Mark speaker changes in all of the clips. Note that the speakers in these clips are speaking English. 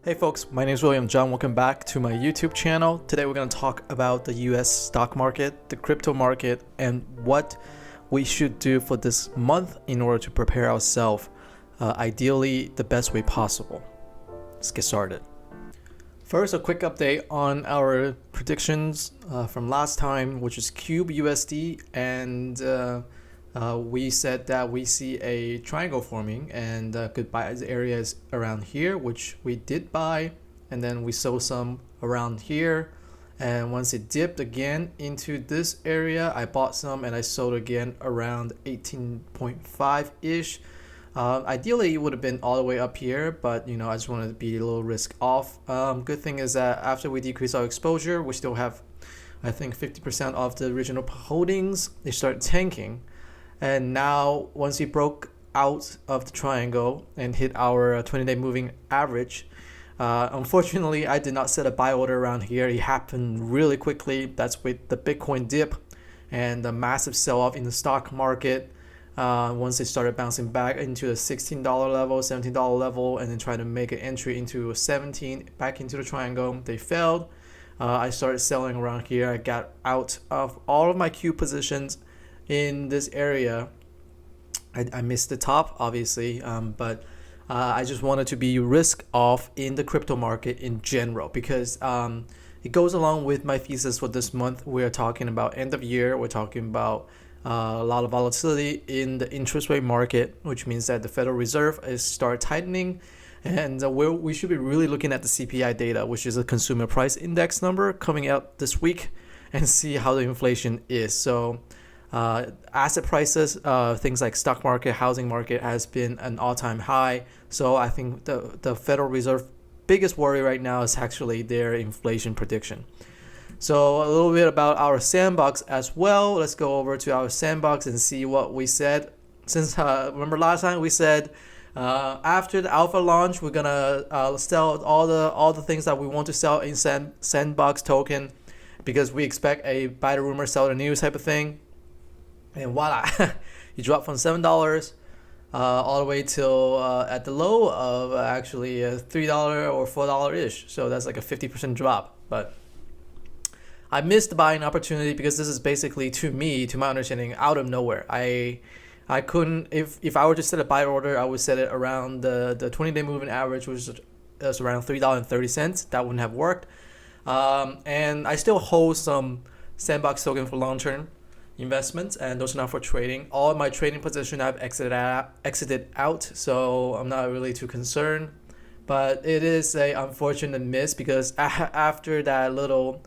Speaker 1: Hey folks, my name is William John. Welcome back to my YouTube channel. Today we're going to talk about the US stock market, the crypto market, and what we should do for this month in order to prepare ourselves ideally the best way possible. Let's get started. First, a quick update on our predictions from last time, which is Cube USD, and we said that we see a triangle forming and could buy areas around here, which we did buy, and then we sold some around here, and once it dipped again into this area, I bought some and I sold again around 18.5 ish. Ideally it would have been all the way up here, but I just wanted to be a little risk off. Good thing is that after we decrease our exposure, we still have I think 50% of the original holdings. They start tanking. And now, once we broke out of the triangle and hit our 20-day moving average, unfortunately, I did not set a buy order around here. It happened really quickly. That's with the Bitcoin dip and the massive sell-off in the stock market. Once they started bouncing back into the $16 level, $17 level, and then trying to make an entry into a 17 back into the triangle, they failed. I started selling around here. I got out of all of my Q positions in this area. I missed the top, obviously, but I just wanted to be risk off in the crypto market in general, because it goes along with my thesis for this month. We're talking about end of year. We're talking about a lot of volatility in the interest rate market, which means that the Federal Reserve is start tightening, and we should be really looking at the CPI data, which is a consumer price index number coming out this week, and see how the inflation is. So asset prices, things like stock market, housing market has been an all-time high. So I think the Federal Reserve biggest worry right now is actually their inflation prediction. So a little bit about our Sandbox as well. Let's go over to our Sandbox and see what we said. Since remember last time we said after the alpha launch, we're gonna sell all the things that we want to sell in Sandbox token, because we expect a buy the rumor, sell the news type of thing. And voila, you drop from $7 all the way till at the low of actually $3 or $4 ish. So that's like a 50% drop. But I missed the buying opportunity because this is basically, to my understanding, out of nowhere. I couldn't, if I were to set a buy order, I would set it around the 20-day moving average, which is around $3.30. That wouldn't have worked. And I still hold some Sandbox token for long-term investments, and those are not for trading. All of my trading position I've exited out, so I'm not really too concerned. But it is a unfortunate miss, because after that little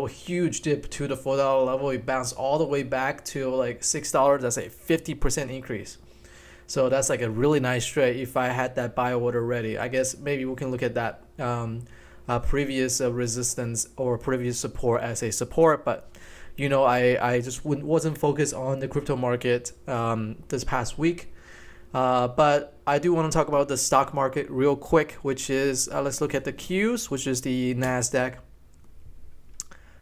Speaker 1: huge dip to the $4 level, it bounced all the way back to like $6. That's a 50% increase. So that's like a really nice trade. If I had that buy order ready, I guess maybe we can look at that previous resistance or previous support as a support. But I just wasn't focused on the crypto market this past week. But I do want to talk about the stock market real quick, which is, let's look at the Qs, which is the NASDAQ.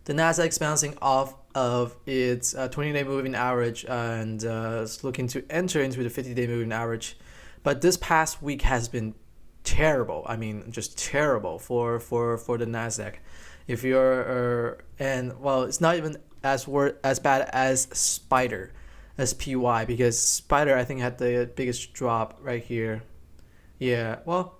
Speaker 1: The NASDAQ is bouncing off of its 20-day moving average and is looking to enter into the 50-day moving average. But this past week has been terrible. I mean, just terrible for the NASDAQ. If you're, it's not even as bad as Spider, SPY, because Spider I think had the biggest drop right here. Yeah, well,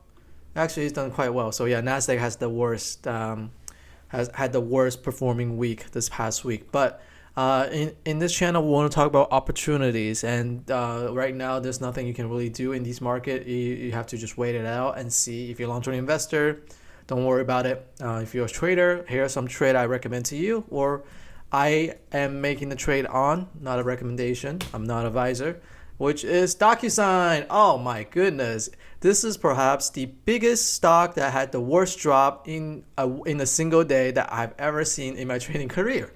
Speaker 1: actually it's done quite well. So yeah, NASDAQ has the worst, has had the worst performing week this past week. But in this channel, we want to talk about opportunities, and right now there's nothing you can really do in this market. You have to just wait it out and see. If you're a long-term investor, don't worry about it. If you're a trader, here are some trade I recommend to you, or I am making the trade on, not a recommendation. I'm not an advisor, which is DocuSign. Oh my goodness. This is perhaps the biggest stock that had the worst drop in a single day that I've ever seen in my trading career.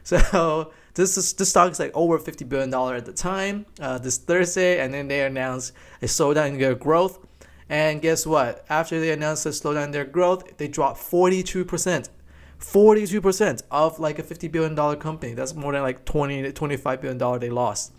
Speaker 1: So this stock is like over $50 billion at the time, this Thursday, and then they announced a slowdown in their growth. And guess what? After they announced a slowdown in their growth, they dropped 42%. 42% of like a $50 billion company. That's more than like $20 to $25 billion they lost.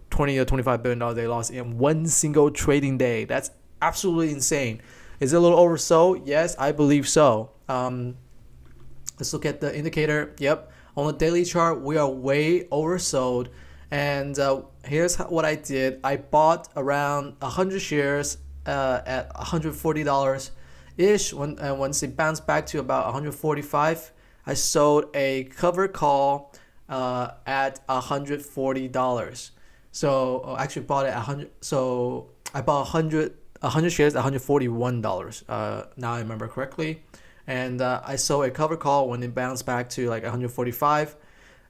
Speaker 1: $20 or $25 billion they lost in one single trading day. That's absolutely insane. Is it a little oversold? Yes, I believe so. Let's look at the indicator. Yep, on the daily chart, we are way oversold. And here's what I did. I bought around 100 shares at $140 ish. Once it bounced back to about 145, I sold a cover call at $140. So actually bought it at 100. So I bought 100 shares at $141. Now I remember correctly. And I sold a cover call when it bounced back to like 145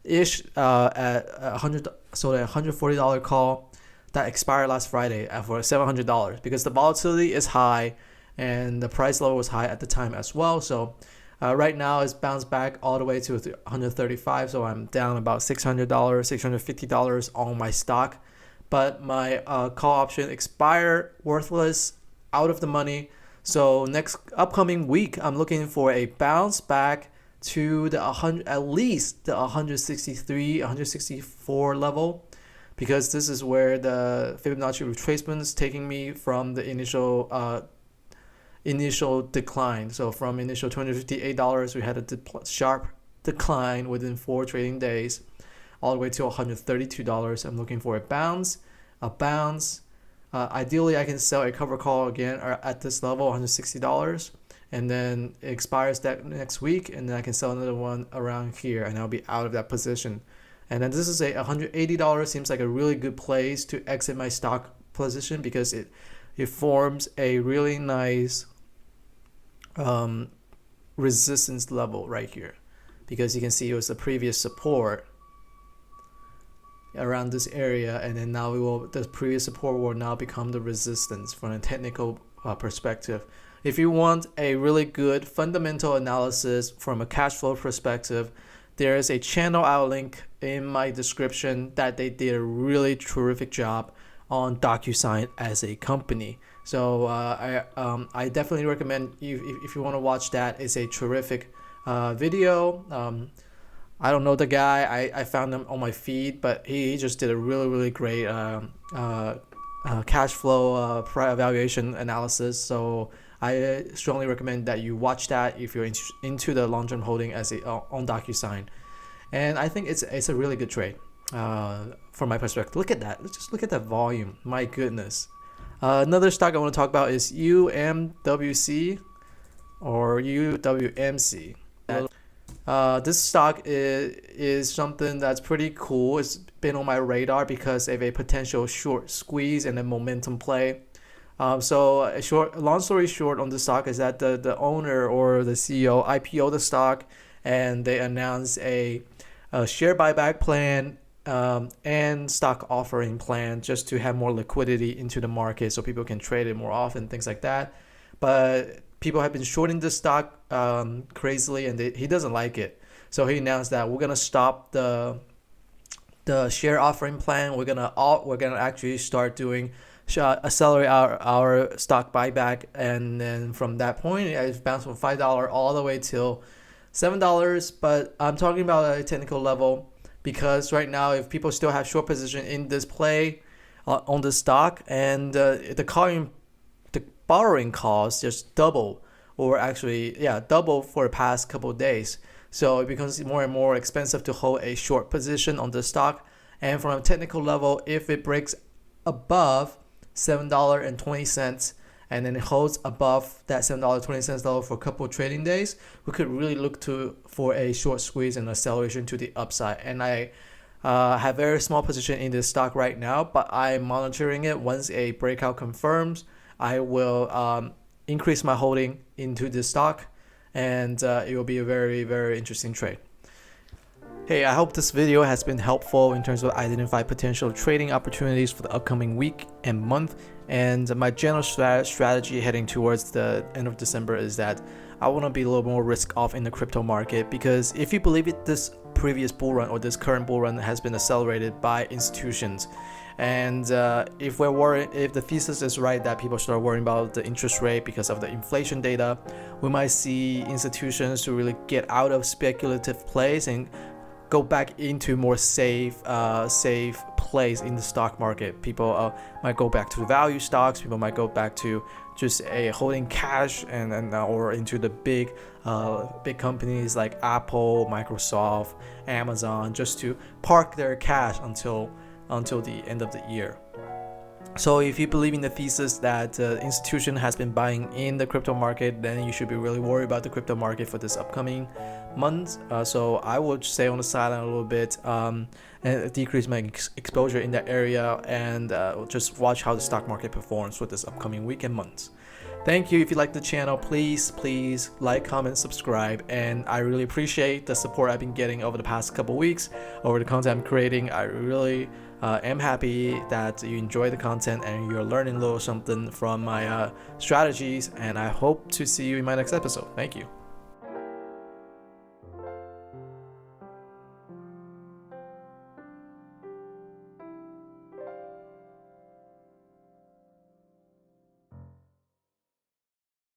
Speaker 1: ish at 100. Sold a $140 call that expired last Friday for $700 because the volatility is high and the price level was high at the time as well. So right now it's bounced back all the way to 135. So I'm down about $600, $650 on my stock. But my call option expired, worthless, out of the money. So next upcoming week, I'm looking for a bounce back to the 100, at least the 163, 164 level, because this is where the Fibonacci retracement is taking me from the initial decline. So from initial $258, we had a sharp decline within 4 trading days, all the way to $132. I'm looking for a bounce. Ideally, I can sell a cover call again at this level, $160. And then it expires that next week, and then I can sell another one around here, and I'll be out of that position. And then this is a $180, seems like a really good place to exit my stock position because it forms a really nice resistance level right here, because you can see it was the previous support around this area, and then now the previous support will now become the resistance from a technical perspective. If you want a really good fundamental analysis from a cash flow perspective, there is a channel I'll link in my description that they did a really terrific job on DocuSign as a company. So I definitely recommend you if you want to watch that. It's a terrific video. I don't know the guy. I found him on my feed, but he just did a really great cash flow evaluation analysis. So I strongly recommend that you watch that if you're into the long-term holding as on DocuSign. And I think it's a really good trade from my perspective. Look at that. Let's just look at that volume. My goodness. Another stock I want to talk about is UMWC or UWMC. This stock is something that's pretty cool. It's been on my radar because of a potential short squeeze and a momentum play. So long story short on the stock is that the owner or the CEO IPO the stock, and they announced a share buyback plan and stock offering plan just to have more liquidity into the market so people can trade it more often, things like that. But people have been shorting the stock crazily, and he doesn't like it. So he announced that we're gonna stop the share offering plan. We're gonna actually start doing accelerate our stock buyback, and then from that point it's bounced from $5 all the way till $7. But I'm talking about at a technical level because right now if people still have short position in this play on the stock, and the borrowing cost just double, or actually double for the past couple of days. So it becomes more and more expensive to hold a short position on the stock. And from a technical level, if it breaks above $7.20 and then it holds above that $7.20 level for a couple of trading days, we could really look for a short squeeze and acceleration to the upside. And I have very small position in this stock right now, but I'm monitoring it. Once a breakout confirms, I will increase my holding into this stock, and it will be a very interesting trade. Hey, I hope this video has been helpful in terms of identify potential trading opportunities for the upcoming week and month. And my general strategy heading towards the end of December is that I want to be a little more risk off in the crypto market, because if you believe it, this previous bull run or this current bull run has been accelerated by institutions. And if the thesis is right that people start worrying about the interest rate because of the inflation data, we might see institutions to really get out of speculative plays and go back into more safe place in the stock market. People might go back to value stocks. People might go back to just holding cash and or into the big companies like Apple, Microsoft, Amazon, just to park their cash until the end of the year. So if you believe in the thesis that institution has been buying in the crypto market, then you should be really worried about the crypto market for this upcoming month. So I would stay on the sideline a little bit and decrease my exposure in that area, and just watch how the stock market performs for this upcoming week and months. Thank you. If you like the channel, please like, comment, subscribe, and I really appreciate the support I've been getting over the past couple weeks over the content I'm creating. I really am happy that you enjoy the content and you're learning a little something from my strategies, and I hope to see you in my next episode. Thank you.